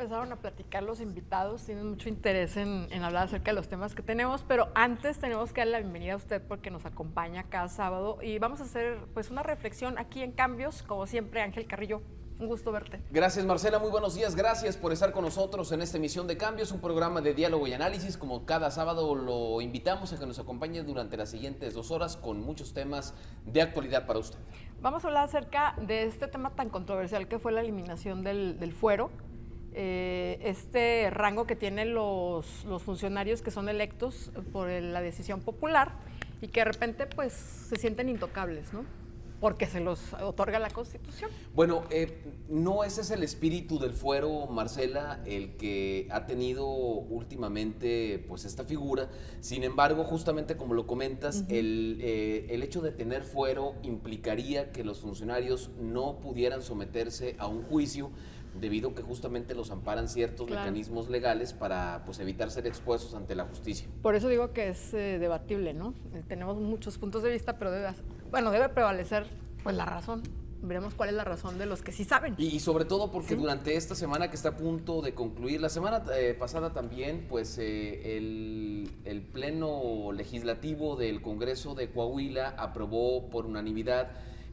empezaron a platicar los invitados, tienen mucho interés en hablar acerca de los temas que tenemos, pero antes tenemos que darle la bienvenida a usted porque nos acompaña cada sábado y vamos a hacer pues una reflexión aquí en Cambios, como siempre, Ángel Carrillo. Un gusto verte. Gracias, Marcela, muy buenos días, gracias por estar con nosotros en esta emisión de Cambios, un programa de diálogo y análisis. Como cada sábado lo invitamos a que nos acompañe durante las siguientes 2 horas con muchos temas de actualidad para usted. Vamos a hablar acerca de este tema tan controversial que fue la eliminación del fuero, este rango que tienen los funcionarios que son electos por la decisión popular y que de repente pues se sienten intocables, ¿no? Porque se los otorga la Constitución. Bueno, no ese es el espíritu del fuero, Marcela, el que ha tenido últimamente pues esta figura. Sin embargo, justamente como lo comentas, el hecho de tener fuero implicaría que los funcionarios no pudieran someterse a un juicio, debido a que justamente los amparan ciertos mecanismos legales para pues evitar ser expuestos ante la justicia. Por eso digo que es debatible, ¿no? Tenemos muchos puntos de vista, pero debe prevalecer pues la razón. Veremos cuál es la razón de los que sí saben. Y sobre todo porque durante esta semana que está a punto de concluir, la semana pasada también, pues el Pleno Legislativo del Congreso de Coahuila aprobó por unanimidad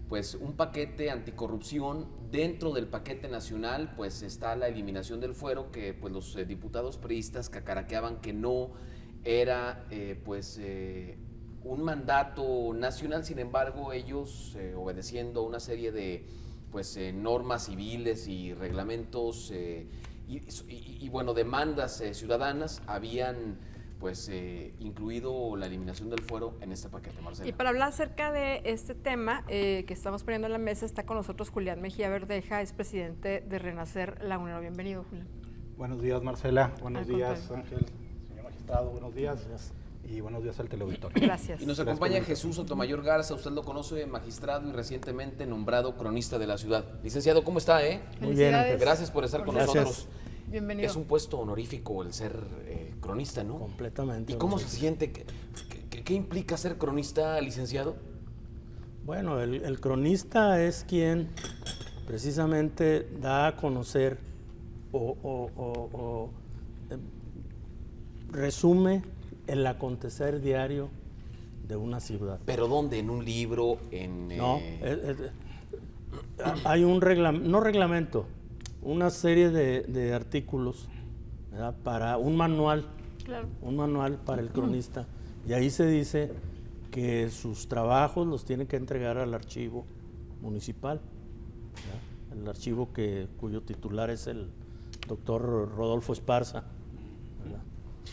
pues un paquete anticorrupción. Dentro del paquete nacional pues está la eliminación del fuero, que pues los diputados priistas cacaraqueaban que no era un mandato nacional. Sin embargo, ellos obedeciendo una serie de pues normas civiles y reglamentos y bueno, demandas ciudadanas, habían pues incluido la eliminación del fuero en este paquete, Marcela. Y para hablar acerca de este tema que estamos poniendo en la mesa, está con nosotros Julián Mejía Verdeja, es presidente de Renacer Lagunero. Bienvenido, Julián. Buenos días, Marcela. Buenos días, Ángel, señor magistrado. Buenos días. Y buenos días al teleauditorio. Gracias. Y nos acompaña Jesús Sotomayor Garza, usted lo conoce, magistrado y recientemente nombrado cronista de la ciudad. Licenciado, ¿cómo está? Muy bien, Ángel. Gracias por estar con nosotros. Bienvenido. Es un puesto honorífico el ser cronista, ¿no? Completamente. ¿Y cómo se siente? ¿Qué implica ser cronista, licenciado? Bueno, el cronista es quien precisamente da a conocer o resume el acontecer diario de una ciudad. ¿Pero dónde? ¿En un libro? No, hay un reglamento, una serie de artículos, ¿verdad? Para un manual, un manual para el cronista, y ahí se dice que sus trabajos los tiene que entregar al archivo municipal, ¿verdad? El archivo cuyo titular es el doctor Rodolfo Esparza, ¿verdad?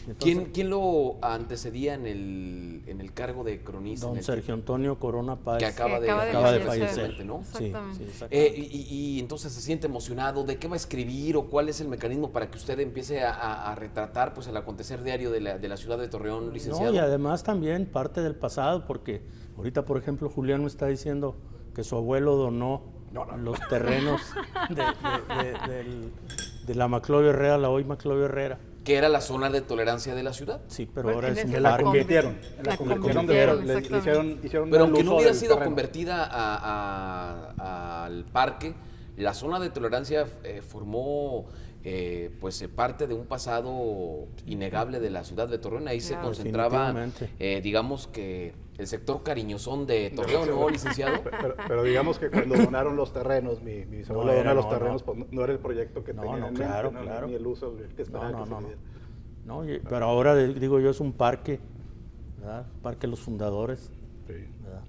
Entonces, ¿Quién lo antecedía en el cargo de cronista? Don Sergio Antonio Corona Páez, que acaba de fallecer, ¿no? Exactamente. Sí, exactamente. Y entonces se siente emocionado. ¿De qué va a escribir o cuál es el mecanismo para que usted empiece a retratar pues el acontecer diario de la ciudad de Torreón, licenciado? No, y además también parte del pasado, porque ahorita, por ejemplo, Julián me está diciendo que su abuelo donó los terrenos de la Maclovio Herrera, la hoy Maclovio Herrera. Que era la zona de tolerancia de la ciudad. Sí, pero ahora es un La parque. convirtieron. Hicieron Pero aunque mal no uso hubiera del sido terreno. convertida al parque, la zona de tolerancia formó parte de un pasado innegable de la ciudad de Torreón. Ahí se concentraba, digamos que el sector cariñosón de Torreón, ¿no, licenciado? Pero digamos que cuando donaron los terrenos, mi bisabuelo donó los terrenos, pues no era el proyecto que tenía en mente, claro. ni el uso que esperaban que se le diera. No, pero ahora digo yo es un parque, ¿verdad? Parque de los Fundadores, Sí. ¿verdad?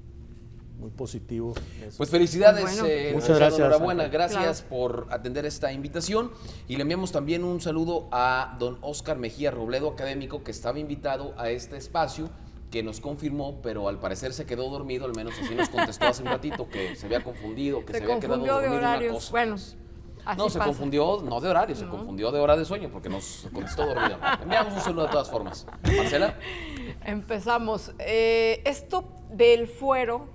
Muy positivo. Eso. Pues felicidades, Bueno. Muchas gracias. enhorabuena, Ángel. gracias por atender esta invitación y le enviamos también un saludo a don Óscar Mejía Robledo, académico, que estaba invitado a este espacio, que nos confirmó, pero al parecer se quedó dormido, al menos así nos contestó hace un ratito, que se había confundido, que se había quedado dormido de en una horarios. cosa. Bueno, así No, se pasa. confundió, no de horario, se confundió de hora de sueño, porque nos contestó dormido. Enviamos un saludo de todas formas. Marcela. Empezamos. Esto del fuero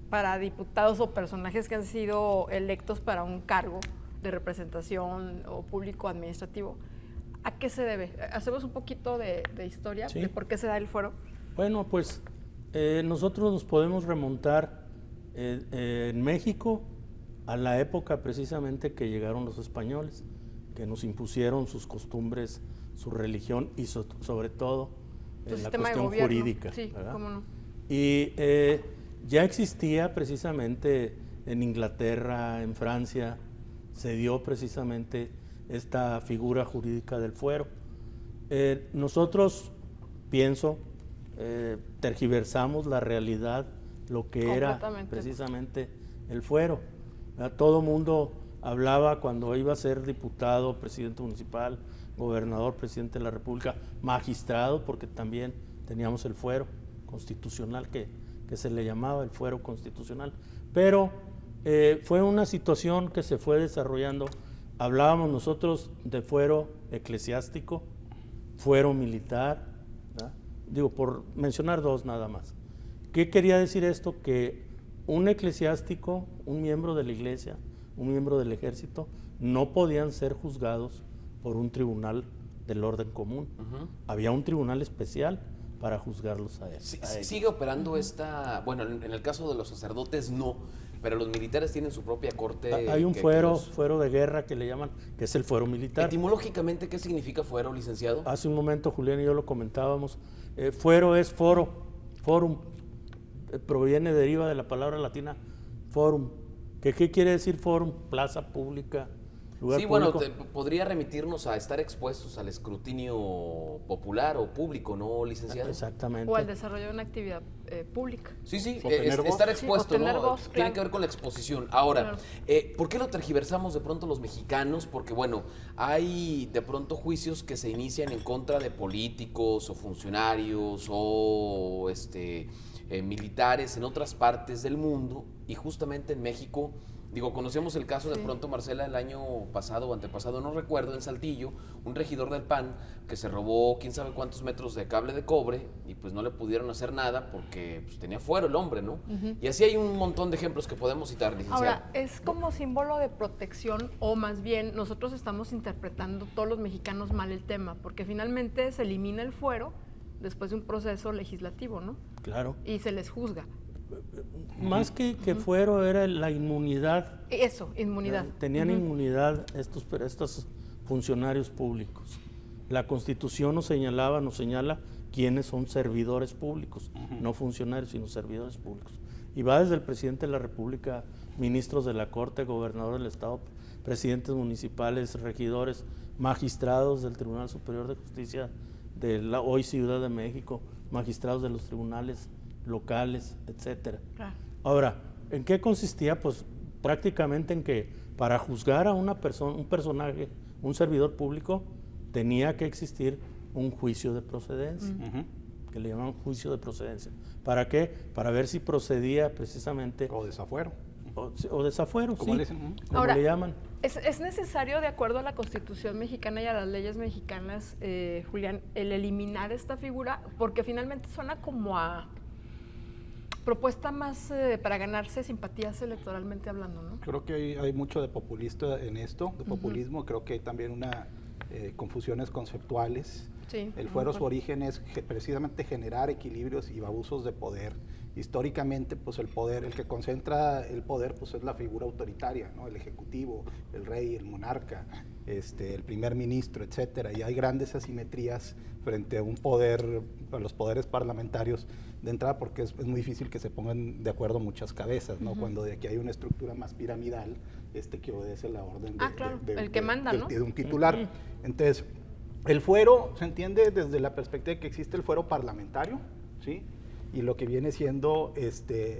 para diputados o personajes que han sido electos para un cargo de representación o público administrativo, ¿a qué se debe? Hacemos un poquito de historia de por qué se da el fuero. Bueno, pues nosotros nos podemos remontar en México a la época precisamente que llegaron los españoles, que nos impusieron sus costumbres, su religión y sobre todo la cuestión jurídica. Sí, ¿verdad? cómo no. Y ya existía precisamente en Inglaterra, en Francia, se dio precisamente esta figura jurídica del fuero. Nosotros, pienso, tergiversamos la realidad, lo que era precisamente el fuero. Todo mundo hablaba cuando iba a ser diputado, presidente municipal, gobernador, presidente de la República, magistrado, porque también teníamos el fuero constitucional que se le llamaba el fuero constitucional. Pero fue una situación que se fue desarrollando. Hablábamos nosotros de fuero eclesiástico, fuero militar, ¿verdad? Digo, por mencionar dos nada más. ¿Qué quería decir esto? Que un eclesiástico, un miembro de la iglesia, un miembro del ejército, no podían ser juzgados por un tribunal del orden común. Había un tribunal especial para juzgarlos a ellos. ¿Sigue operando esta...? Bueno, en el caso de los sacerdotes no, pero los militares tienen su propia corte. Hay un fuero de guerra que le llaman, que es el fuero militar. Etimológicamente, ¿qué significa fuero, licenciado? Hace un momento Julián y yo lo comentábamos. Fuero es foro, forum. Deriva de la palabra latina forum. ¿Qué quiere decir forum? Plaza pública, lugar público. Bueno, podría remitirnos a estar expuestos al escrutinio popular o público, ¿no, licenciado? Exactamente. O al desarrollo de una actividad pública. Sí, estar expuesto, ¿no? Voz, Tiene claro. que ver con la exposición. Ahora, Claro. ¿por qué lo tergiversamos de pronto los mexicanos? Porque, bueno, hay de pronto juicios que se inician en contra de políticos o funcionarios o militares en otras partes del mundo, y justamente en México, conocemos el caso de pronto, Marcela, el año pasado o antepasado, no recuerdo, en Saltillo, un regidor del PAN que se robó quién sabe cuántos metros de cable de cobre y pues no le pudieron hacer nada porque pues, tenía fuero el hombre, ¿no? Y así hay un montón de ejemplos que podemos citar, licenciado. Ahora, es como símbolo de protección, o más bien nosotros estamos interpretando todos los mexicanos mal el tema, porque finalmente se elimina el fuero después de un proceso legislativo, ¿no? Claro. Y se les juzga. Más que fuero era la inmunidad. Eso, inmunidad. Tenían inmunidad estos funcionarios públicos. La Constitución nos señala quiénes son servidores públicos, no funcionarios, sino servidores públicos. Y va desde el presidente de la República, ministros de la Corte, gobernador del Estado, presidentes municipales, regidores, magistrados del Tribunal Superior de Justicia de la hoy Ciudad de México, magistrados de los tribunales locales, etcétera. Claro. Ahora, ¿en qué consistía? Pues prácticamente en que para juzgar a una persona, un personaje, un servidor público, tenía que existir un juicio de procedencia, que le llaman juicio de procedencia. ¿Para qué? Para ver si procedía precisamente... O desafuero. O desafuero, ¿Cómo sí. le dicen? Como Ahora, le llaman. ¿Es necesario, de acuerdo a la Constitución mexicana y a las leyes mexicanas, Julián, el eliminar esta figura? Porque finalmente suena como a propuesta más para ganarse simpatías electoralmente hablando, ¿no? Creo que hay mucho de populista en esto, de populismo. Creo que hay también una confusiones conceptuales. Sí, el fuero, su origen es precisamente generar equilibrios y abusos de poder. Históricamente, pues el que concentra el poder, pues es la figura autoritaria, ¿no? El ejecutivo, el rey, el monarca, el primer ministro, etcétera. Y hay grandes asimetrías frente a a los poderes parlamentarios de entrada, porque es muy difícil que se pongan de acuerdo muchas cabezas, ¿no? Cuando de aquí hay una estructura más piramidal, que obedece la orden el que manda, ¿no? de un titular. Entonces, el fuero se entiende desde la perspectiva de que existe el fuero parlamentario, ¿sí? Y lo que viene siendo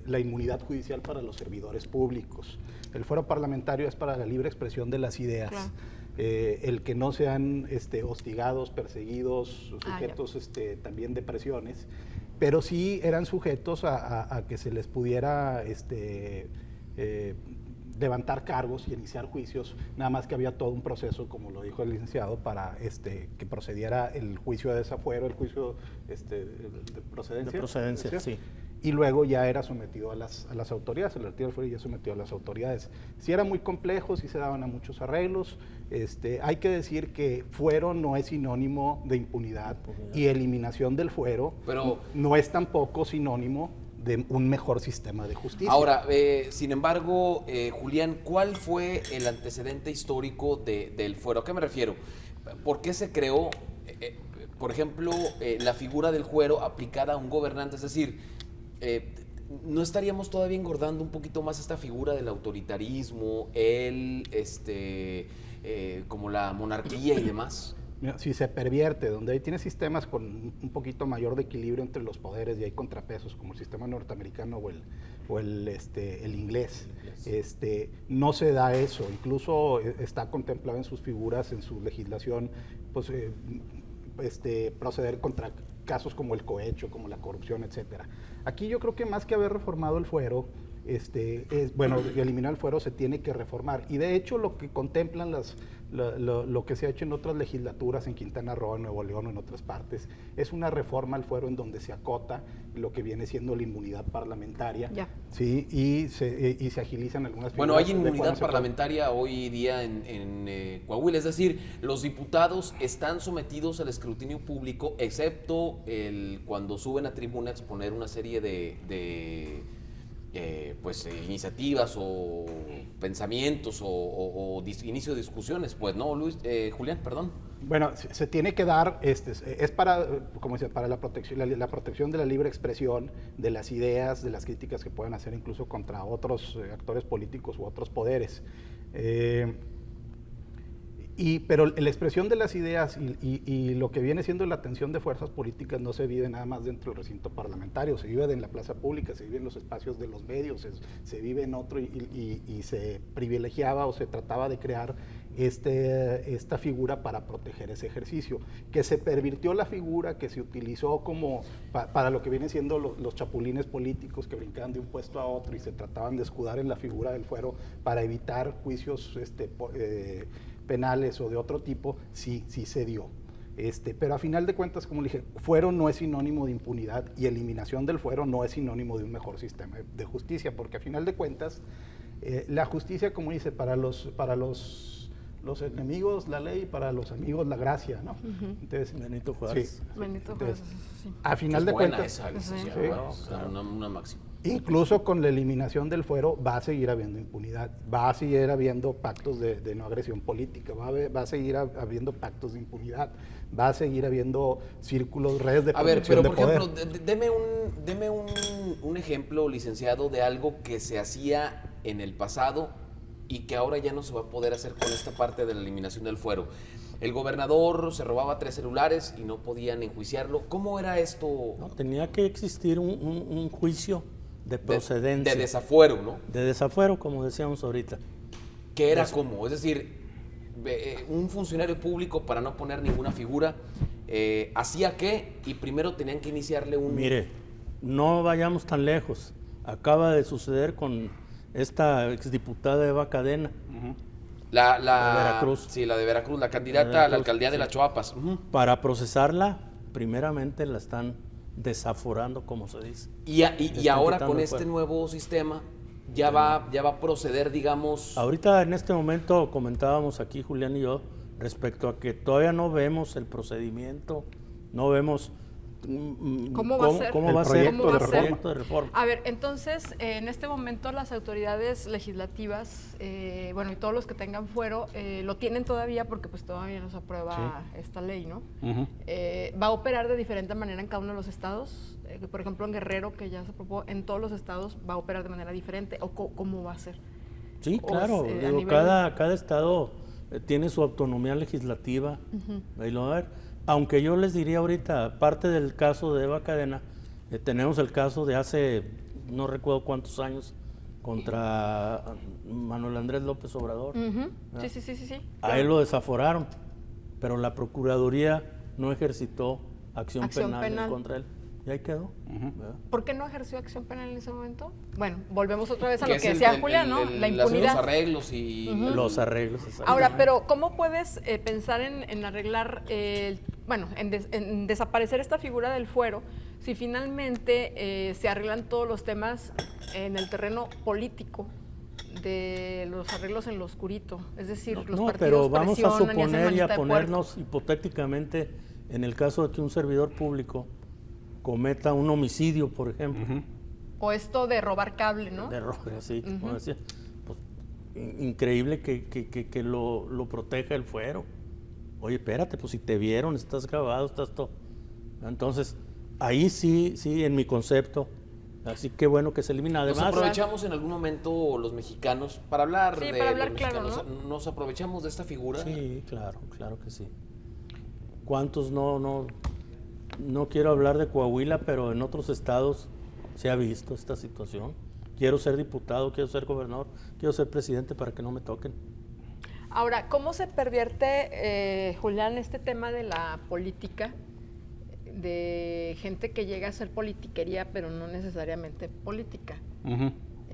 la inmunidad judicial para los servidores públicos. El fuero parlamentario es para la libre expresión de las ideas. Claro. El que no sean hostigados, perseguidos, sujetos también de presiones, pero sí eran sujetos a que se les pudiera levantar cargos y iniciar juicios, nada más que había todo un proceso, como lo dijo el licenciado, para que procediera el juicio de desafuero, el juicio de procedencia. De procedencia, sí. Y luego ya era sometido a las autoridades, el retiro del fuero ya sometido a las autoridades. Sí era muy complejo, sí se daban a muchos arreglos. Hay que decir que fuero no es sinónimo de impunidad y eliminación del fuero no es tampoco sinónimo de un mejor sistema de justicia. Ahora, sin embargo, Julián, ¿cuál fue el antecedente histórico del fuero? ¿A qué me refiero? ¿Por qué se creó, por ejemplo, la figura del fuero aplicada a un gobernante? Es decir, ¿no estaríamos todavía engordando un poquito más esta figura del autoritarismo, como la monarquía y demás? Mira, si se pervierte, donde ahí tiene sistemas con un poquito mayor de equilibrio entre los poderes y hay contrapesos, como el sistema norteamericano o el inglés, no se da eso. Incluso está contemplado en sus figuras, en su legislación, pues, proceder contra casos como el cohecho, como la corrupción, etcétera. Aquí yo creo que más que haber reformado el fuero, eliminar el fuero se tiene que reformar. Y de hecho lo que contemplan lo que se ha hecho en otras legislaturas, en Quintana Roo, en Nuevo León o en otras partes, es una reforma al fuero en donde se acota lo que viene siendo la inmunidad parlamentaria, ¿sí? y se agilizan algunas figuras. Bueno, hay inmunidad parlamentaria hoy día en Coahuila, es decir, los diputados están sometidos al escrutinio público, excepto cuando suben a tribuna a exponer una serie de iniciativas o pensamientos o inicio de discusiones, pues, ¿no, Julián? Perdón. Bueno, se tiene que dar, es para, como dice, para la protección de la libre expresión, de las ideas, de las críticas que puedan hacer incluso contra otros actores políticos u otros poderes. Pero la expresión de las ideas y lo que viene siendo la atención de fuerzas políticas no se vive nada más dentro del recinto parlamentario, se vive en la plaza pública, se vive en los espacios de los medios, se vive en otro y se privilegiaba o se trataba de crear esta figura para proteger ese ejercicio. Que se pervirtió la figura, que se utilizó como para lo que vienen siendo los chapulines políticos que brincaban de un puesto a otro y se trataban de escudar en la figura del fuero para evitar juicios penales o de otro tipo, sí se dio. Pero a final de cuentas, como le dije, fuero no es sinónimo de impunidad y eliminación del fuero no es sinónimo de un mejor sistema de justicia, porque a final de cuentas, la justicia, como dice, para los enemigos la ley, para los amigos la gracia, ¿no? Entonces, Benito Juárez. Sí. Benito Juárez, sí. A final de cuentas, esa, licenciado, una máxima. Incluso con la eliminación del fuero va a seguir habiendo impunidad, va a seguir habiendo pactos de no agresión política, va a seguir habiendo pactos de impunidad, va a seguir habiendo círculos, redes de corrupción de poder. Por ejemplo, deme un ejemplo, licenciado, de algo que se hacía en el pasado y que ahora ya no se va a poder hacer con esta parte de la eliminación del fuero. El gobernador se robaba 3 celulares y no podían enjuiciarlo. ¿Cómo era esto? No, tenía que existir un juicio de procedencia. De desafuero, ¿no? De desafuero, como decíamos ahorita. ¿Qué era cómo? Es decir, un funcionario público, para no poner ninguna figura, hacía qué y primero tenían que iniciarle un... Mire, no vayamos tan lejos. Acaba de suceder con esta exdiputada Eva Cadena. La de Veracruz. Sí, la de Veracruz, la candidata a la alcaldía de Las Choapas. Para procesarla, primeramente la están desaforando, como se dice. Y ahora con este nuevo sistema ya va a proceder, digamos... Ahorita en este momento comentábamos aquí Julián y yo respecto a que todavía no vemos el procedimiento, no vemos ¿Cómo va a ser el proyecto de reforma. A ver, entonces, en este momento las autoridades legislativas, y todos los que tengan fuero, lo tienen todavía porque pues todavía no se aprueba esta ley, ¿no? Va a operar de diferente manera en cada uno de los estados. Por ejemplo, en Guerrero, que ya se aprobó, en todos los estados va a operar de manera diferente. ¿O cómo va a ser? Sí, claro. Cada estado tiene su autonomía legislativa. Ahí lo va a ver. Aunque yo les diría ahorita, aparte del caso de Eva Cadena, tenemos el caso de hace no recuerdo cuántos años contra Manuel Andrés López Obrador. Sí. A él lo desaforaron, pero la Procuraduría no ejercitó acción penal en contra de él. Y ahí quedó. ¿Por qué no ejerció acción penal en ese momento? Bueno, volvemos otra vez a lo que decía Julián, ¿no? La impunidad. Los arreglos y... Los arreglos. Ahora, pero ¿cómo puedes pensar en arreglar, en desaparecer esta figura del fuero si finalmente se arreglan todos los temas en el terreno político de los arreglos en lo oscurito? Es decir, los partidos pero vamos a presionan y hacen suponer y manita a de ponernos hipotéticamente en el caso de que un servidor público cometa un homicidio, por ejemplo, O esto de robar cable, ¿no? De robar, sí, como decía. Pues, increíble que lo proteja el fuero. Oye, espérate, pues si te vieron, estás grabado, estás todo. Entonces, ahí sí, en mi concepto, así que bueno que se elimina. Además, nos aprovechamos en algún momento los mexicanos para hablar Sí, de para hablar los claro, mexicanos. ¿no? Nos aprovechamos de esta figura. Sí, claro que sí. ¿Cuántos no quiero hablar de Coahuila, pero en otros estados se ha visto esta situación? Quiero ser diputado, quiero ser gobernador, quiero ser presidente para que no me toquen. Ahora, ¿cómo se pervierte, Julián, este tema de la política, de gente que llega a ser politiquería, pero no necesariamente política?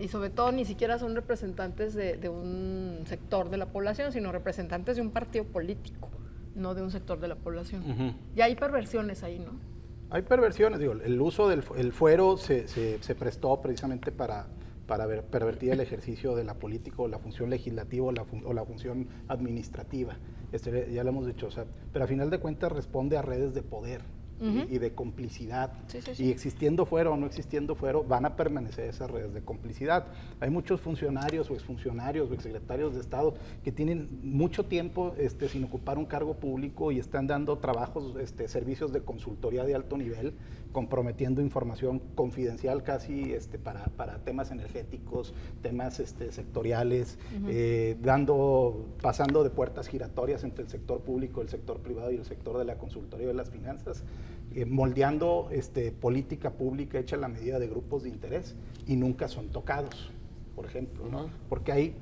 Y sobre todo ni siquiera son representantes de un sector de la población, sino representantes de un partido político, no de un sector de la población. Y hay perversiones ahí, ¿no? Hay perversiones, digo, el uso del fuero se prestó precisamente para pervertir el ejercicio de la política o la función legislativa o la función administrativa. Ya lo hemos dicho, o sea, pero a final de cuentas responde a redes de poder y de complicidad. Sí. Y existiendo fuero o no existiendo fuero, van a permanecer esas redes de complicidad. Hay muchos funcionarios o exfuncionarios o exsecretarios de Estado que tienen mucho tiempo sin ocupar un cargo público y están dando trabajos, servicios de consultoría de alto nivel, comprometiendo información confidencial casi para temas energéticos, temas sectoriales, pasando de puertas giratorias entre el sector público, el sector privado y el sector de la consultoría de las finanzas, moldeando política pública hecha a la medida de grupos de interés y nunca son tocados, por ejemplo, ¿no? Porque ahí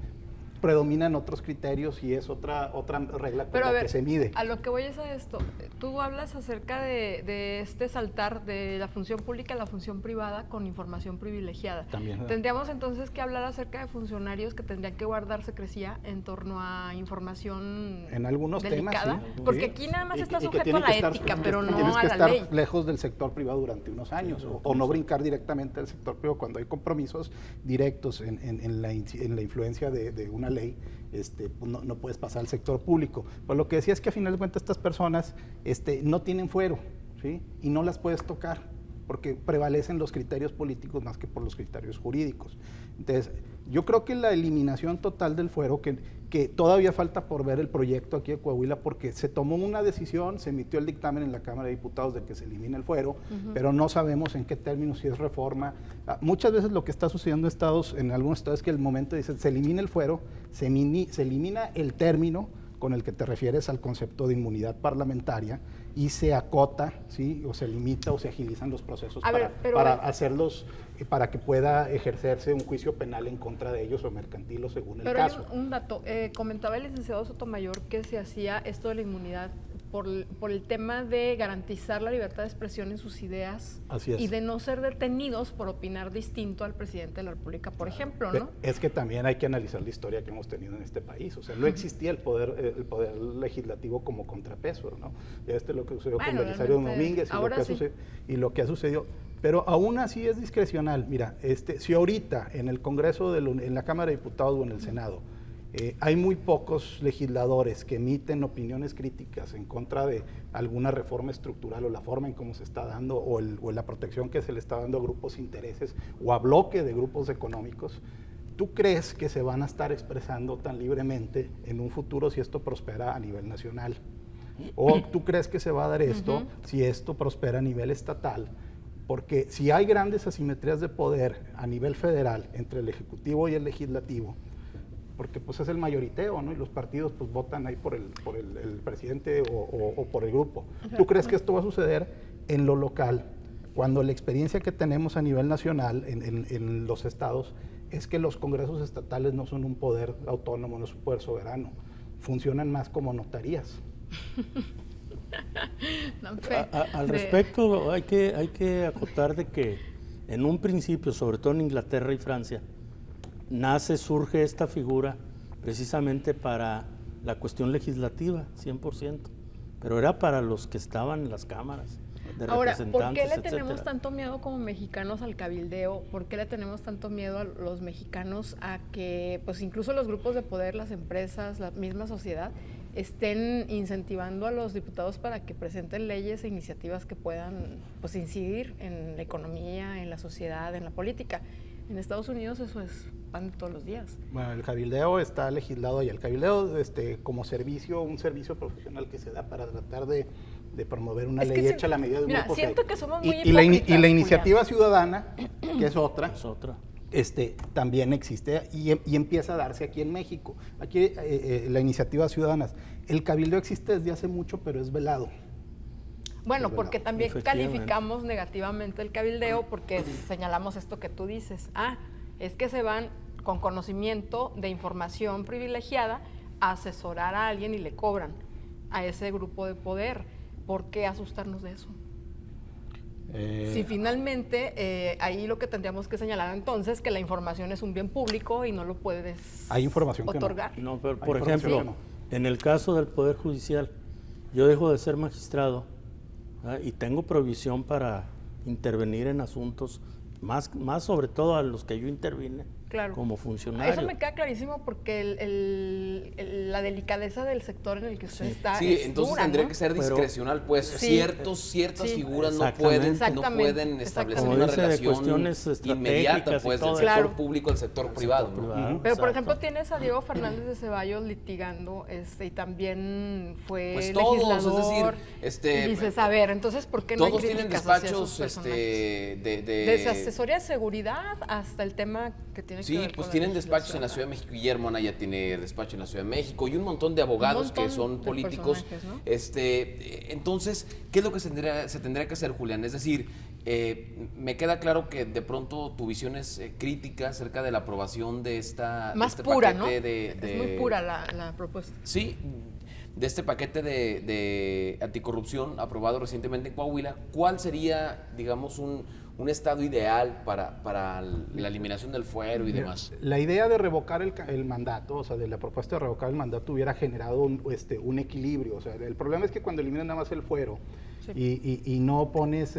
predominan otros criterios y es otra regla con la que se mide. A lo que voy es a esto. Tú hablas acerca de este saltar de la función pública a la función privada con información privilegiada. También. Tendríamos entonces que hablar acerca de funcionarios que tendrían que guardar secrecía en torno a información en algunos delicada, temas, sí. porque aquí nada más Y está que sujeto a tienen la que estar- ética, pero no tienes a que la estar ley. lejos del sector privado durante unos años o no brincar directamente al sector privado cuando hay compromisos directos en la influencia de una ley. Pues no puedes pasar al sector público. Pues lo que decía es que a final de cuentas estas personas no tienen fuero, ¿sí? Y no las puedes tocar porque prevalecen los criterios políticos más que por los criterios jurídicos. Entonces, yo creo que la eliminación total del fuero, que todavía falta por ver el proyecto aquí de Coahuila, porque se tomó una decisión, se emitió el dictamen en la Cámara de Diputados de que se elimine el fuero, pero no sabemos en qué términos, si es reforma. Muchas veces lo que está sucediendo en algunos estados es que el momento dicen se elimina el fuero, se elimina el término con el que te refieres al concepto de inmunidad parlamentaria y se acota, ¿sí? O se limita o se agilizan los procesos para que pueda ejercerse un juicio penal en contra de ellos o mercantil o según el caso. Pero hay un dato, comentaba el licenciado Sotomayor que se hacía esto de la inmunidad por el tema de garantizar la libertad de expresión en sus ideas. Así es. Y de no ser detenidos por opinar distinto al presidente de la República, por ejemplo, ¿no? Es que también hay que analizar la historia que hemos tenido en este país. O sea, no existía el poder legislativo como contrapeso, ¿no? Ya lo que sucedió con Belisario Domínguez y lo que ha sucedido. Pero aún así es discrecional. Mira, si ahorita en el Congreso, en la Cámara de Diputados o en el Senado, hay muy pocos legisladores que emiten opiniones críticas en contra de alguna reforma estructural o la forma en cómo se está dando o la protección que se le está dando a grupos de intereses o a bloque de grupos económicos. ¿Tú crees que se van a estar expresando tan libremente en un futuro si esto prospera a nivel nacional? ¿O tú crees que se va a dar esto si esto prospera a nivel estatal? Porque si hay grandes asimetrías de poder a nivel federal entre el Ejecutivo y el Legislativo, porque pues es el mayoriteo, ¿no? Y los partidos pues votan ahí por el presidente o por el grupo. ¿Tú crees que esto va a suceder en lo local? Cuando la experiencia que tenemos a nivel nacional en los estados es que los congresos estatales no son un poder autónomo, no es un poder soberano, funcionan más como notarías. Al respecto hay que acotar de que en un principio, sobre todo en Inglaterra y Francia, surge esta figura precisamente para la cuestión legislativa, 100%, pero era para los que estaban en las cámaras de Ahora, representantes, ¿por qué le etcétera. tenemos tanto miedo como mexicanos al cabildeo? ¿Por qué le tenemos tanto miedo a los mexicanos a que, pues incluso los grupos de poder, las empresas, la misma sociedad, estén incentivando a los diputados para que presenten leyes e iniciativas que puedan pues incidir en la economía, en la sociedad, en la política. En Estados Unidos eso es pan de todos los días. Bueno, el cabildeo está legislado y el cabildeo como servicio, un servicio profesional que se da para tratar de promover una ley hecha a la medida de un mira, grupo. Siento que somos muy y la hipócritas, iniciativa ciudadana, que es otra, Es otra. también existe y empieza a darse aquí en México. Aquí la iniciativa ciudadanas. El cabildeo existe desde hace mucho, pero es velado. Bueno, porque también Efectivamente. calificamos negativamente el cabildeo porque señalamos esto que tú dices. Es que se van con conocimiento de información privilegiada a asesorar a alguien y le cobran a ese grupo de poder. ¿Por qué asustarnos de eso? Si finalmente ahí lo que tendríamos que señalar entonces que la información es un bien público y no lo puedes Hay información que no. otorgar. No, pero Hay por información ejemplo, que no. en el caso del Poder Judicial, yo dejo de ser magistrado y tengo provisión para intervenir en asuntos, más sobre todo a los que yo intervine Claro. como funcionario. Eso me queda clarísimo porque la delicadeza del sector en el que usted está Sí, es entonces dura, tendría ¿no? que ser Pero- discrecional, pues Sí. ciertas Sí. figuras no Exactamente. pueden establecer Como una dice, de relación cuestiones inmediata, estratégicas y pues, del todo sector Claro. público al sector privado, ¿no? Pero, por Exacto. ejemplo, tienes a Diego Fernández de Ceballos litigando y también fue Pues todos, legislador. es decir, y dices, a ver, entonces, ¿por qué no hay todos tienen críticas hacia despachos esos personajes? de Desde asesoría de seguridad hasta el tema que tiene que Sí, ver pues con tienen la despachos en la legislación. Ciudad de México. Guillermo Anaya tiene despacho en la Ciudad de México y un montón de abogados montón que son de políticos. personajes, ¿no? Entonces, ¿qué es lo que se tendría que hacer, Julián? Es decir, me queda claro que de pronto tu visión es crítica acerca de la aprobación de Más este pura, ¿no? paquete Es muy pura la propuesta. Sí, de este paquete de anticorrupción aprobado recientemente en Coahuila. ¿Cuál sería, digamos, un estado ideal para la eliminación del fuero y demás? La idea de revocar el mandato, o sea, de la propuesta de revocar el mandato hubiera generado un equilibrio. O sea, el problema es que cuando eliminan nada más el fuero y no pones,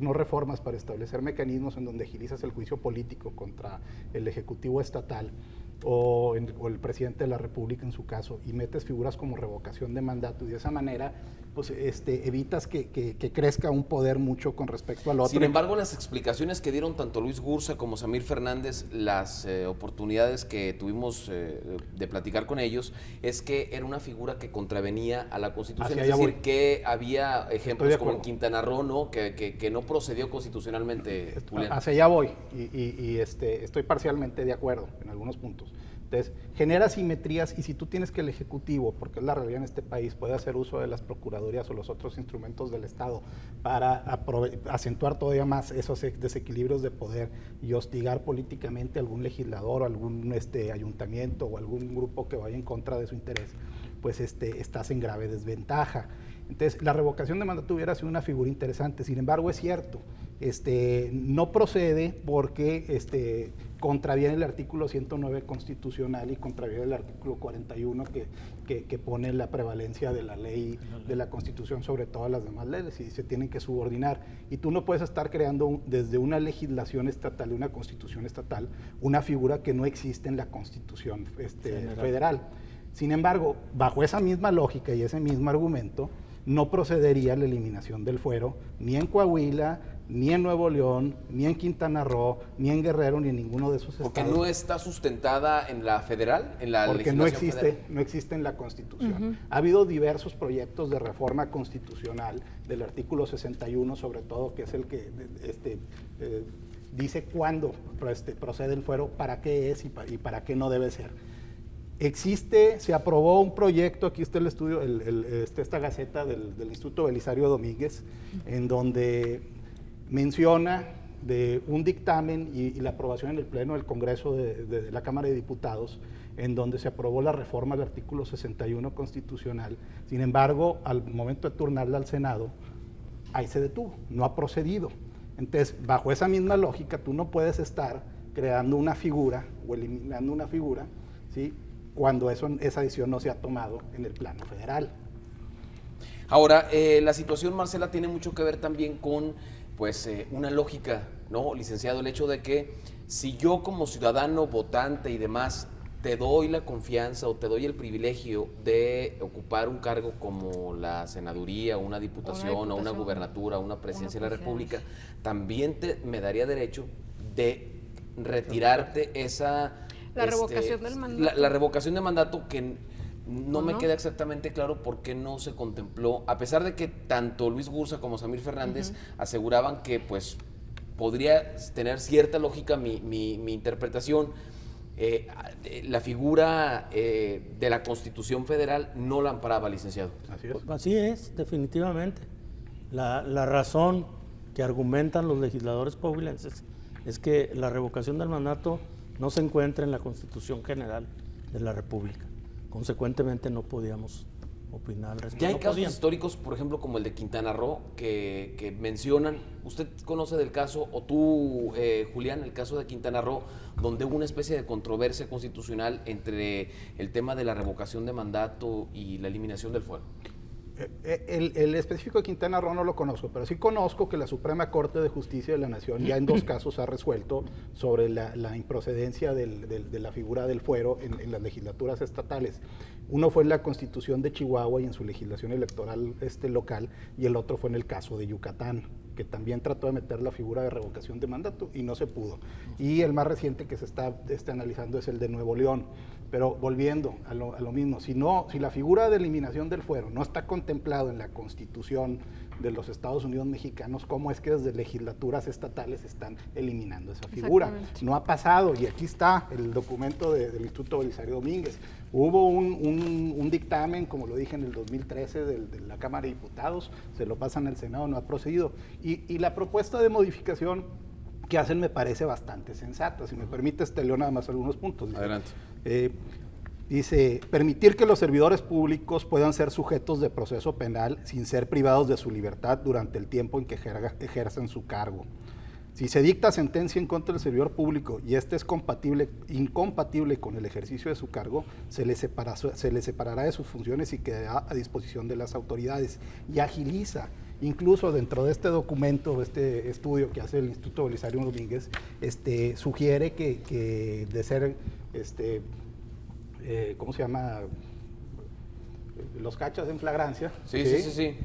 no reformas para establecer mecanismos en donde agilizas el juicio político contra el Ejecutivo Estatal o el presidente de la República en su caso, y metes figuras como revocación de mandato, y de esa manera pues evitas que crezca un poder mucho con respecto al otro. Sin embargo, las explicaciones que dieron tanto Luis Gursa como Samir Fernández, las oportunidades que tuvimos de platicar con ellos, es que era una figura que contravenía a la Constitución. Hacia Es allá decir, voy. que había ejemplos de como en acuerdo. Quintana Roo, ¿no? que no procedió constitucionalmente, Julián. Hacia allá voy y estoy parcialmente de acuerdo en algunos puntos. Entonces, genera simetrías, y si tú tienes que el Ejecutivo, porque es la realidad en este país, puede hacer uso de las procuradurías o los otros instrumentos del Estado para acentuar todavía más esos desequilibrios de poder y hostigar políticamente a algún legislador o algún ayuntamiento o algún grupo que vaya en contra de su interés, pues estás en grave desventaja. Entonces, la revocación de mandato hubiera sido una figura interesante. Sin embargo, es cierto, no procede porque contraviene el artículo 109 constitucional y contraviene el artículo 41 que pone la prevalencia de la ley de la Constitución sobre todas las demás leyes, y se tienen que subordinar. Y tú no puedes estar creando desde una legislación estatal, una constitución estatal, una figura que no existe en la Constitución federal. Sin embargo, bajo esa misma lógica y ese mismo argumento, no procedería la eliminación del fuero ni en Coahuila, ni en Nuevo León, ni en Quintana Roo, ni en Guerrero, ni en ninguno de esos estados. Porque no está sustentada en la federal, en la Porque no legislación federal. no existe en la Constitución. Ha habido diversos proyectos de reforma constitucional del artículo 61, sobre todo, que es el que dice cuándo procede el fuero, para qué es y para qué no debe ser. Se aprobó un proyecto, aquí está el estudio, esta gaceta del Instituto Belisario Domínguez, en donde menciona de un dictamen y la aprobación en el Pleno del Congreso de la Cámara de Diputados, en donde se aprobó la reforma del artículo 61 constitucional. Sin embargo, al momento de turnarla al Senado, ahí se detuvo, no ha procedido. Entonces, bajo esa misma lógica, tú no puedes estar creando una figura o eliminando una figura, ¿sí?, cuando esa decisión no se ha tomado en el plano federal. Ahora, la situación, Marcela, tiene mucho que ver también con una lógica, ¿no, licenciado? El hecho de que si yo como ciudadano, votante y demás te doy la confianza o te doy el privilegio de ocupar un cargo como la senaduría, una diputación, o una gubernatura, o una presidencia de la República, también me daría derecho de retirarte esa... La revocación del mandato. La revocación de mandato que no me queda exactamente claro por qué no se contempló, a pesar de que tanto Luis Gursa como Samir Fernández aseguraban que pues podría tener cierta lógica mi interpretación. La figura de la Constitución Federal no la amparaba, licenciado. Así es, definitivamente. La razón que argumentan los legisladores coahuilenses es que la revocación del mandato no se encuentra en la Constitución General de la República. Consecuentemente no podíamos opinar al respecto. Ya hay casos históricos, por ejemplo, como el de Quintana Roo, que mencionan, usted conoce del caso, o tú, Julián, el caso de Quintana Roo, donde hubo una especie de controversia constitucional entre el tema de la revocación de mandato y la eliminación del fuero. El específico de Quintana Roo no lo conozco, pero sí conozco que la Suprema Corte de Justicia de la Nación ya en 2 casos ha resuelto sobre la improcedencia de la figura del fuero en las legislaturas estatales. Uno fue en la Constitución de Chihuahua y en su legislación electoral local, y el otro fue en el caso de Yucatán, que también trató de meter la figura de revocación de mandato y no se pudo. Y el más reciente que se está analizando es el de Nuevo León. Pero volviendo a lo mismo, si la figura de eliminación del fuero no está contemplado en la Constitución de los Estados Unidos mexicanos, ¿cómo es que desde legislaturas estatales están eliminando esa figura? No ha pasado, y aquí está el documento del Instituto Belisario Domínguez. Hubo un dictamen, como lo dije, en el 2013 de la Cámara de Diputados, se lo pasan al Senado, no ha procedido. Y la propuesta de modificación que hacen me parece bastante sensata. Si me permites, te leo nada más algunos puntos. Adelante. Dice, permitir que los servidores públicos puedan ser sujetos de proceso penal sin ser privados de su libertad durante el tiempo en que ejerzan su cargo. Si se dicta sentencia en contra del servidor público y este es incompatible con el ejercicio de su cargo, se le separará de sus funciones y quedará a disposición de las autoridades. Y agiliza. Incluso dentro de este documento, este estudio que hace el Instituto Belisario Domínguez, sugiere que de ser, ¿cómo se llama? Los cachas en flagrancia. Sí.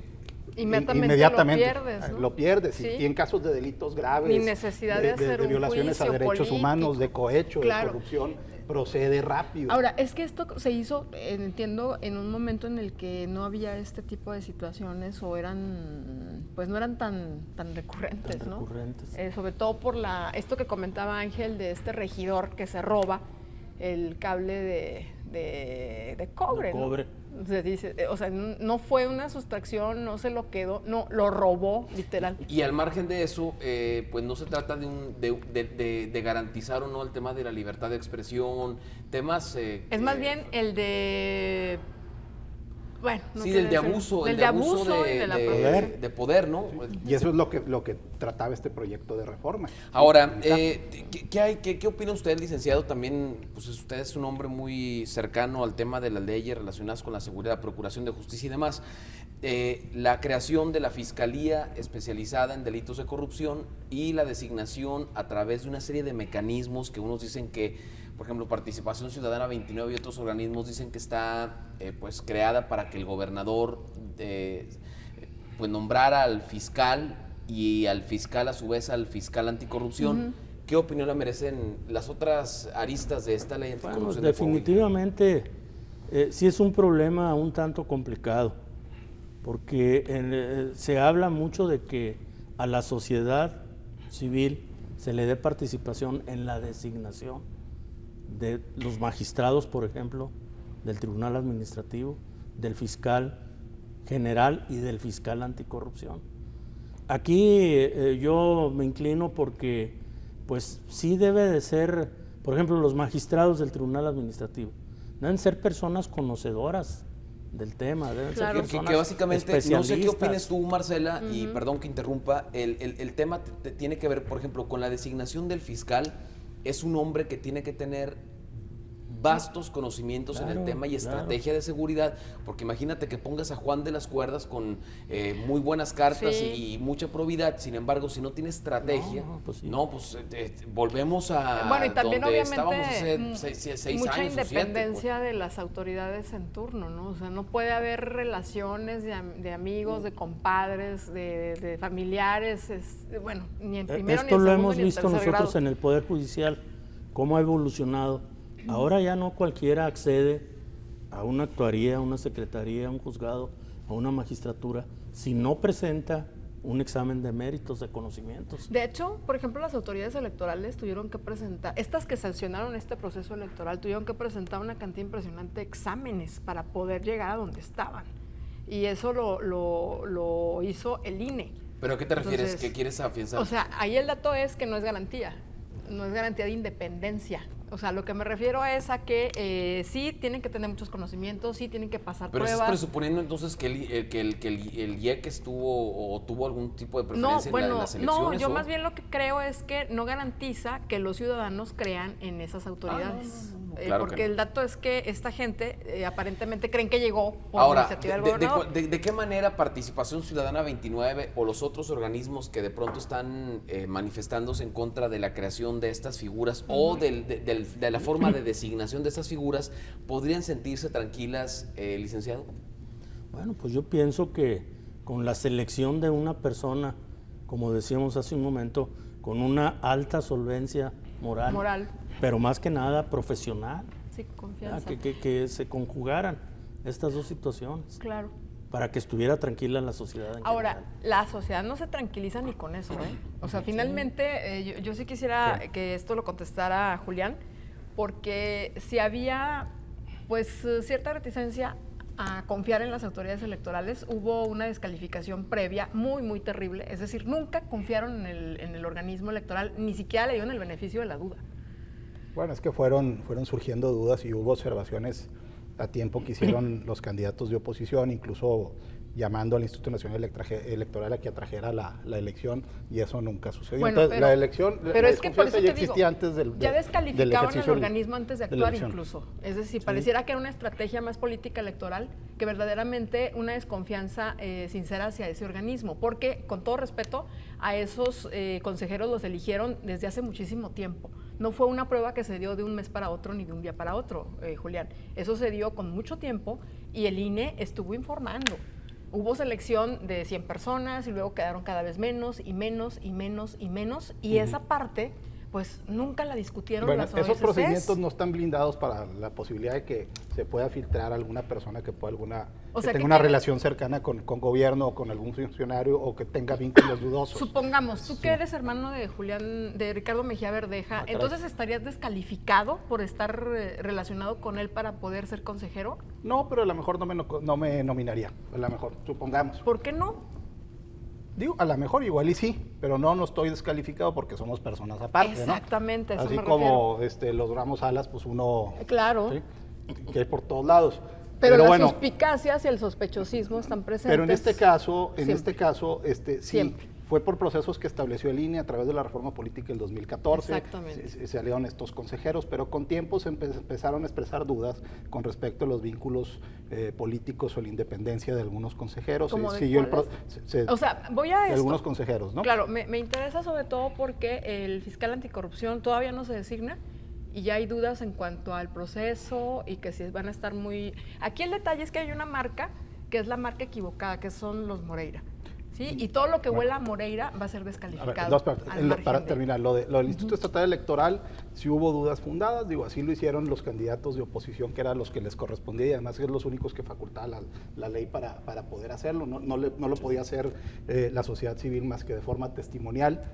Inmediatamente lo pierdes. Sí. Y en casos de delitos graves, ni necesidad de hacer un violaciones a derechos político, humanos, de cohecho, claro, de corrupción, procede rápido. Ahora, es que esto se hizo, entiendo, en un momento en el que no había este tipo de situaciones o no eran tan recurrentes, ¿no? Sobre todo por esto que comentaba Ángel de este regidor que se roba el cable de cobre, ¿no? Se dice, no fue una sustracción, no se lo quedó, no, lo robó, literal. Y al margen de eso, pues no se trata de garantizar o no el tema de la libertad de expresión, temas... es más bien el de... Bueno, no sí, del de abuso, de poder, ¿no? Y eso es lo que trataba este proyecto de reforma. Ahora, ¿qué opina usted, licenciado? También, pues usted es un hombre muy cercano al tema de las leyes relacionadas con la seguridad, procuración de justicia y demás. La creación de la Fiscalía especializada en delitos de corrupción y la designación a través de una serie de mecanismos que unos dicen que, por ejemplo, Participación Ciudadana 29 y otros organismos dicen que está pues creada para que el gobernador pues nombrara al fiscal y al fiscal a su vez al fiscal anticorrupción. ¿Qué opinión le merecen las otras aristas de esta ley anticorrupción? Bueno, definitivamente sí es un problema un tanto complicado, porque se habla mucho de que a la sociedad civil se le dé participación en la designación de los magistrados, por ejemplo, del Tribunal Administrativo, del fiscal general y del fiscal anticorrupción. Aquí yo me inclino porque pues sí debe de ser, por ejemplo, los magistrados del Tribunal Administrativo deben ser personas conocedoras del tema, deben ser personas que básicamente, especialistas. no sé qué opines tú, Marcela, y perdón que interrumpa, el tema tiene que ver, por ejemplo, con la designación del fiscal. Es un hombre que tiene que tener vastos conocimientos en el tema y claro. estrategia de seguridad, porque imagínate que pongas a Juan de las Cuerdas con muy buenas cartas y mucha probidad, sin embargo, si no tiene estrategia, volvemos a bueno, y también donde obviamente estábamos hace 6 mucha años independencia de las autoridades en turno, ¿no? O sea, no puede haber relaciones de amigos, de compadres, de familiares, bueno, ni en primero Esto ni en lo segundo hemos ni en visto tercer nosotros grado. en el Poder Judicial, cómo ha evolucionado. Ahora ya no cualquiera accede a una actuaría, a una secretaría, a un juzgado, a una magistratura, si no presenta un examen de méritos, de conocimientos. De hecho, por ejemplo, las autoridades electorales tuvieron que presentar, estas que sancionaron este proceso electoral, tuvieron que presentar una cantidad impresionante de exámenes para poder llegar a donde estaban. Y eso lo hizo el INE. ¿Pero a qué te refieres? Entonces, ¿Qué quieres afianzar? O sea, ahí el dato es que no es garantía de independencia. O sea, lo que me refiero es a que sí tienen que tener muchos conocimientos, sí tienen que pasar pero pruebas. estás presuponiendo entonces que el IEC estuvo o tuvo algún tipo de preferencia en las elecciones. No, yo más bien lo que creo es que no garantiza que los ciudadanos crean en esas autoridades. Claro porque que no. el dato es que esta gente aparentemente creen que llegó por Ahora, iniciativa del gobernador. ¿de qué manera Participación Ciudadana 29 o los otros organismos que de pronto están manifestándose en contra de la creación de estas figuras o de la forma de designación de estas figuras podrían sentirse tranquilas, licenciado? Bueno, pues yo pienso que con la selección de una persona, como decíamos hace un momento, con una alta solvencia moral. Pero más que nada profesional. Sí, confianza. Que se conjugaran estas dos situaciones. Claro. Para que estuviera tranquila la sociedad. Ahora, la sociedad no se tranquiliza ni con eso, ¿eh? O sea, finalmente, yo sí quisiera que esto lo contestara Julián, porque si había, pues, cierta reticencia a confiar en las autoridades electorales, hubo una descalificación previa muy, muy terrible. Es decir, nunca confiaron en el organismo electoral, ni siquiera le dieron el beneficio de la duda. Bueno, es que fueron surgiendo dudas y hubo observaciones a tiempo que hicieron los candidatos de oposición, incluso llamando al Instituto Nacional Electoral a que atrajera la elección, y eso nunca sucedió. Bueno, entonces, la elección, pero la es que por eso ya te existía digo, antes del ya descalificaban al ejercicio organismo antes de de la actuar elección. incluso. Es decir, pareciera que era una estrategia más política electoral que verdaderamente una desconfianza sincera hacia ese organismo, porque con todo respeto a esos consejeros los eligieron desde hace muchísimo tiempo. No fue una prueba que se dio de un mes para otro ni de un día para otro, Julián. Eso se dio con mucho tiempo y el INE estuvo informando. Hubo selección de 100 personas y luego quedaron cada vez menos y menos y menos y menos, y esa parte pues nunca la discutieron Bueno, las OSCs. esos procedimientos no están blindados para la posibilidad de que se pueda filtrar alguna persona que pueda tenga una relación cercana con gobierno o con algún funcionario o que tenga vínculos dudosos. Supongamos, tú que eres hermano de Ricardo Mejía Verdeja, entonces ¿estarías descalificado por estar relacionado con él para poder ser consejero? No, pero a lo mejor no me nominaría, a lo mejor, supongamos. ¿Por qué no? Digo, a lo mejor igual y sí, pero no estoy descalificado porque somos personas aparte, Exactamente, ¿no? eso Así me como los Ramos Alas, pues uno... Claro. ¿sí? Que hay por todos lados. Pero las bueno, suspicacias y el sospechosismo están presentes. pero en este caso, sí, Siempre. fue por procesos que estableció el INE a través de la reforma política del 2014. Exactamente. Se salieron estos consejeros, pero con tiempo se empezaron a expresar dudas con respecto a los vínculos políticos o la independencia de algunos consejeros. ¿Cómo de Siguió cuáles? O sea, voy a de esto. algunos consejeros, ¿no? Claro, me interesa sobre todo porque el fiscal anticorrupción todavía no se designa y ya hay dudas en cuanto al proceso y que si van a estar muy... Aquí el detalle es que hay una marca que es la marca equivocada, que son los Moreira. ¿Sí? Y todo lo que huela a Moreira va a ser descalificado. Para terminar, lo del Instituto Estatal Electoral, sí hubo dudas fundadas, digo, así lo hicieron los candidatos de oposición, que eran los que les correspondía, y además es los únicos que facultaba la ley para poder hacerlo, no lo podía hacer la sociedad civil más que de forma testimonial.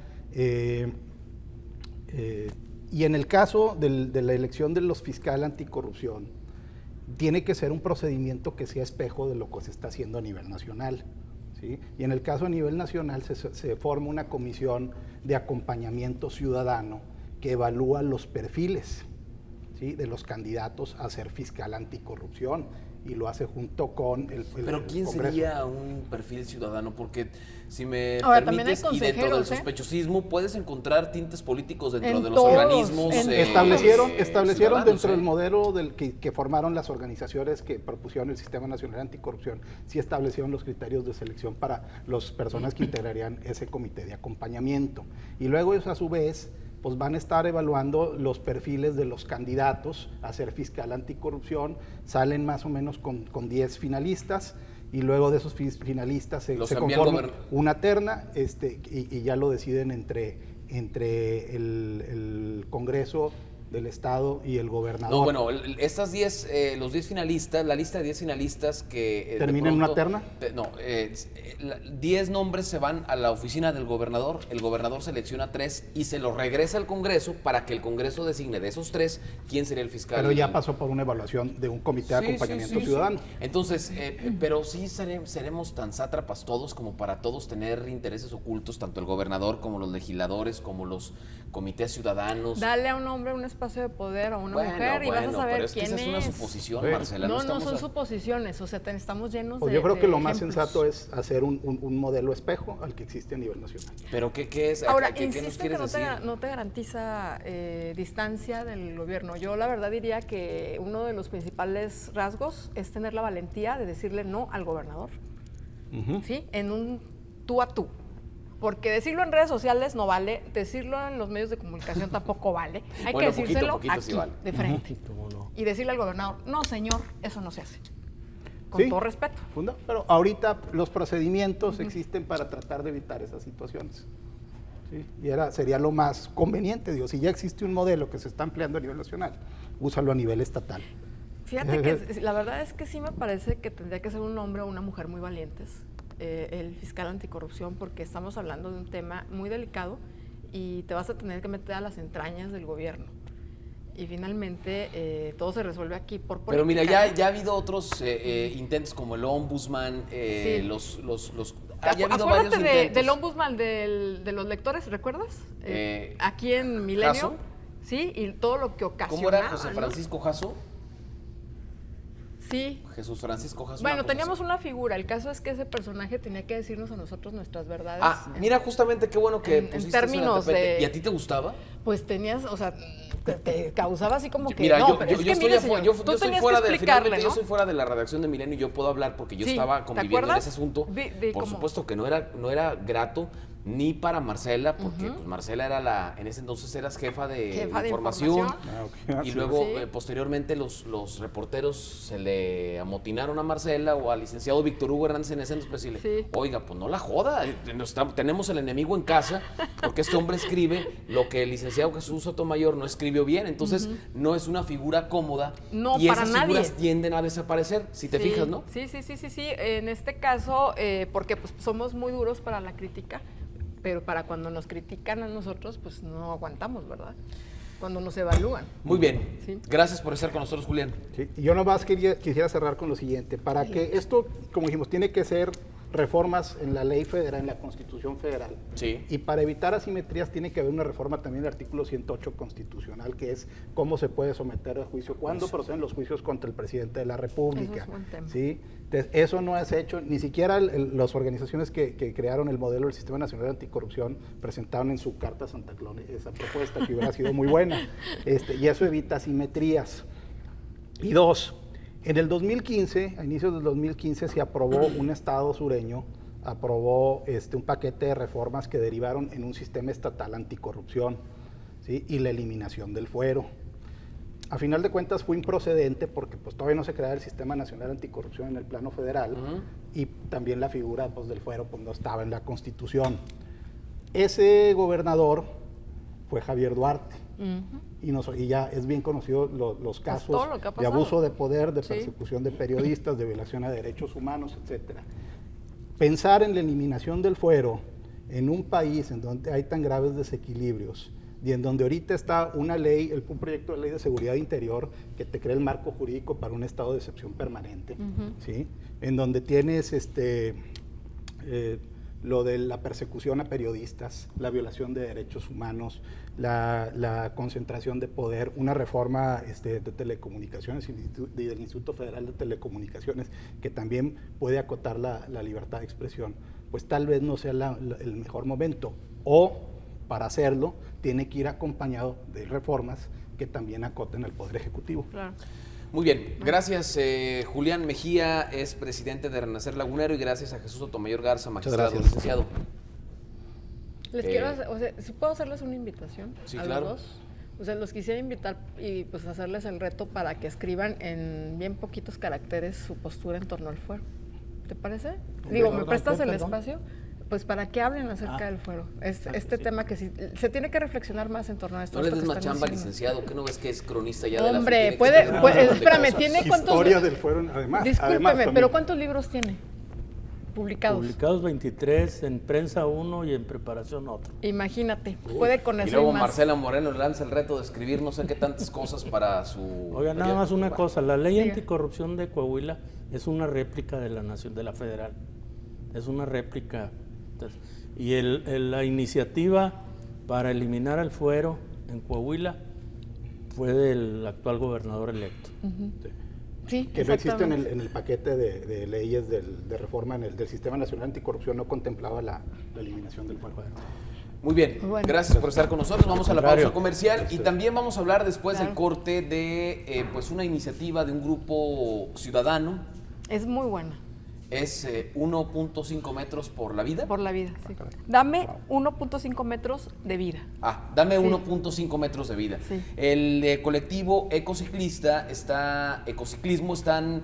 Y en el caso de la elección de los fiscales anticorrupción, tiene que ser un procedimiento que sea espejo de lo que se está haciendo a nivel nacional. ¿Sí? Y en el caso a nivel nacional se forma una comisión de acompañamiento ciudadano que evalúa los perfiles, ¿sí? de los candidatos a ser fiscal anticorrupción. y lo hace junto con el Pero ¿quién Congreso. sería un perfil ciudadano? Porque si me Ahora, también hay permites, y dentro del consejeros, sospechosismo puedes encontrar tintes políticos dentro En de los todos, organismos Establecieron ciudadanos, dentro del modelo que formaron las organizaciones que propusieron el Sistema Nacional Anticorrupción, sí establecieron los criterios de selección para las personas que integrarían ese comité de acompañamiento. Y luego ellos a su vez pues van a estar evaluando los perfiles de los candidatos a ser fiscal anticorrupción, salen más o menos con 10 finalistas, y luego de esos finalistas se conforma una terna y ya lo deciden entre el Congreso del Estado y el gobernador. No, bueno, estas 10, los 10 finalistas, la lista de 10 finalistas que... ¿Termina en una terna? 10 nombres se van a la oficina del gobernador, el gobernador selecciona 3 y se los regresa al Congreso para que el Congreso designe de esos 3 quién sería el fiscal. Pero ya pasó por una evaluación de un comité de acompañamiento ciudadano. Sí. Entonces, pero sí seremos tan sátrapas todos como para todos tener intereses ocultos, tanto el gobernador como los legisladores, como los comités ciudadanos. Dale a un hombre un espacio de poder a una mujer y vas a saber pero es quién que esa es una suposición, Marcela. No son suposiciones, o sea, estamos llenos pues de yo creo que lo más ejemplos. sensato es hacer un modelo espejo al que existe a nivel nacional. ¿Pero qué es? Ahora, ¿Qué nos insisto quieres que decir? no te garantiza distancia del gobierno. Yo la verdad diría que uno de los principales rasgos es tener la valentía de decirle no al gobernador, ¿sí? En un tú a tú. Porque decirlo en redes sociales no vale, decirlo en los medios de comunicación tampoco vale. Hay que decírselo aquí, sí vale. de frente. Y decirle al gobernador, no señor, eso no se hace. Con todo respeto. Pero ahorita los procedimientos existen para tratar de evitar esas situaciones. ¿Sí? Y sería lo más conveniente, digo, si ya existe un modelo que se está empleando a nivel nacional, úsalo a nivel estatal. Fíjate que la verdad es que sí me parece que tendría que ser un hombre o una mujer muy valientes, el fiscal anticorrupción, porque estamos hablando de un tema muy delicado y te vas a tener que meter a las entrañas del gobierno. Y finalmente todo se resuelve aquí por política. Pero mira, ya ha habido otros intentos como el ombudsman, sí. ya ha habido varios intentos. Del ombudsman de los lectores, ¿recuerdas? Aquí en Milenio. ¿Jasso? Sí, y todo lo que ocasionaba. ¿Cómo era José Francisco Jasso? Sí. Jesús Francisco Jasso. Bueno, teníamos una figura. El caso es que ese personaje tenía que decirnos a nosotros nuestras verdades. Mira, justamente qué bueno que pusiste en términos eso en el tapete. de... ¿Y a ti te gustaba? Pues tenías, o sea, te causaba así como que... Mira, no, yo pero es que estoy mire, señor, yo tú soy tenías fuera que de, explicarle, finalmente ¿no? yo soy fuera de la redacción de Milenio y yo puedo hablar porque yo estaba conviviendo en ese asunto. Por supuesto que no era grato ni para Marcela, porque pues Marcela era en ese entonces eras jefa de información. Y luego posteriormente los reporteros se le amotinaron a Marcela o al licenciado Víctor Hugo Hernández en ese entonces y decirle, oiga, pues no la joda, tenemos el enemigo en casa, porque este hombre escribe lo que el licenciado Jesús Sotomayor no escribió bien, entonces no es una figura cómoda, no, y para esas nadie. figuras tienden a desaparecer, si te fijas, ¿no? Sí, en este caso, porque pues somos muy duros para la crítica, pero para cuando nos critican a nosotros, pues no aguantamos, ¿verdad? Cuando nos evalúan. Muy bien. Sí. Gracias por estar con nosotros, Julián. Sí. Y yo nomás quisiera cerrar con lo siguiente. Para que esto, como dijimos, tiene que ser reformas en la ley federal, en la Constitución Federal. Sí. Y para evitar asimetrías tiene que haber una reforma también del artículo 108 constitucional, que es cómo se puede someter a juicio, cuándo proceden los juicios contra el presidente de la República. Eso es buen tema. ¿Sí? Entonces, eso no es hecho, ni siquiera las organizaciones que crearon el modelo del Sistema Nacional Anticorrupción presentaron en su carta a Santa Claus esa propuesta, que hubiera sido muy buena. Y eso evita asimetrías. Y dos, en el 2015, a inicios del 2015, se aprobó un estado sureño, aprobó un paquete de reformas que derivaron en un sistema estatal anticorrupción, ¿sí? Y la eliminación del fuero. A final de cuentas fue improcedente porque pues, todavía no se creaba el Sistema Nacional Anticorrupción en el plano federal y también la figura pues, del fuero pues, no estaba en la Constitución. Ese gobernador fue Javier Duarte. Y ya es bien conocido los casos de abuso de poder, de persecución de periodistas, de violación a derechos humanos, etc. Pensar en la eliminación del fuero en un país en donde hay tan graves desequilibrios y en donde ahorita está una ley, un proyecto de ley de seguridad interior que te crea el marco jurídico para un estado de excepción permanente, ¿sí? En donde tienes lo de la persecución a periodistas, la violación de derechos humanos, la concentración de poder, una reforma de telecomunicaciones y del Instituto Federal de Telecomunicaciones que también puede acotar la libertad de expresión, pues tal vez no sea el mejor momento. O, para hacerlo, tiene que ir acompañado de reformas que también acoten el Poder Ejecutivo. Claro. Muy bien, gracias Julián Mejía, es presidente de Renacer Lagunero, y gracias a Jesús Sotomayor Garza, magistrado, licenciado. Les quiero hacer, o sea, ¿sí puedo hacerles una invitación? Sí, a claro. Los dos? O sea, los quisiera invitar y pues hacerles el reto para que escriban en bien poquitos caracteres su postura en torno al fuero. ¿Te parece? Digo, ¿me prestas el espacio? Pues para que hablen acerca del fuero. Este tema que sí, se tiene que reflexionar más en torno a esto. No le des más chamba, licenciado, ¿qué no ves que es cronista ya de la Hombre, espérame, ¿tiene cuántos? Historia del fuero, además. Discúlpeme, pero ¿cuántos libros tiene publicados? Publicados 23, en prensa 1 y en preparación otro. Imagínate, puede con eso y luego más. Marcela Moreno le lanza el reto de escribir no sé qué tantas cosas para su... Oiga, nada más una cosa, la ley Diga. anticorrupción de Coahuila es una réplica de de la federal, es una réplica. Y la iniciativa para eliminar el fuero en Coahuila fue del actual gobernador electo. Sí, que no existe en exactamente. el paquete de leyes de reforma del Sistema Nacional Anticorrupción, no contemplaba la eliminación del fuero. Muy bien, Bueno. gracias por estar con nosotros. Vamos a la pausa Contrario. comercial y también vamos a hablar después del Claro. corte de pues una iniciativa de un grupo ciudadano. Es muy buena. Es 1.5 metros por la vida. Por la vida, sí. Dame 1.5 metros de vida. Dame Sí. 1.5 metros de vida. Sí. El colectivo Ecociclismo están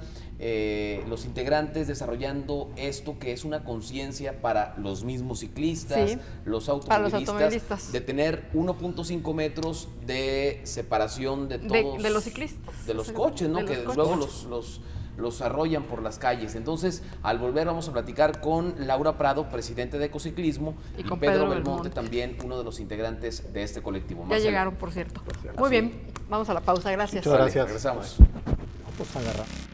los integrantes desarrollando esto que es una conciencia para los mismos ciclistas, Sí. los Para los automovilistas, automovilistas. de tener 1.5 metros de separación de todos. De los ciclistas. De los Sí, coches, ¿no? de los Que coches. luego los arrollan por las calles. Entonces, al volver vamos a platicar con Laura Prado, presidente de Ecociclismo, Y y con Pedro Pedro Belmonte, Belmonte. también uno de los integrantes de este colectivo. Ya Más llegaron, por cierto. Gracias. Muy bien, vamos a la pausa, gracias. Muchas gracias. Regresamos. Vamos a agarrar.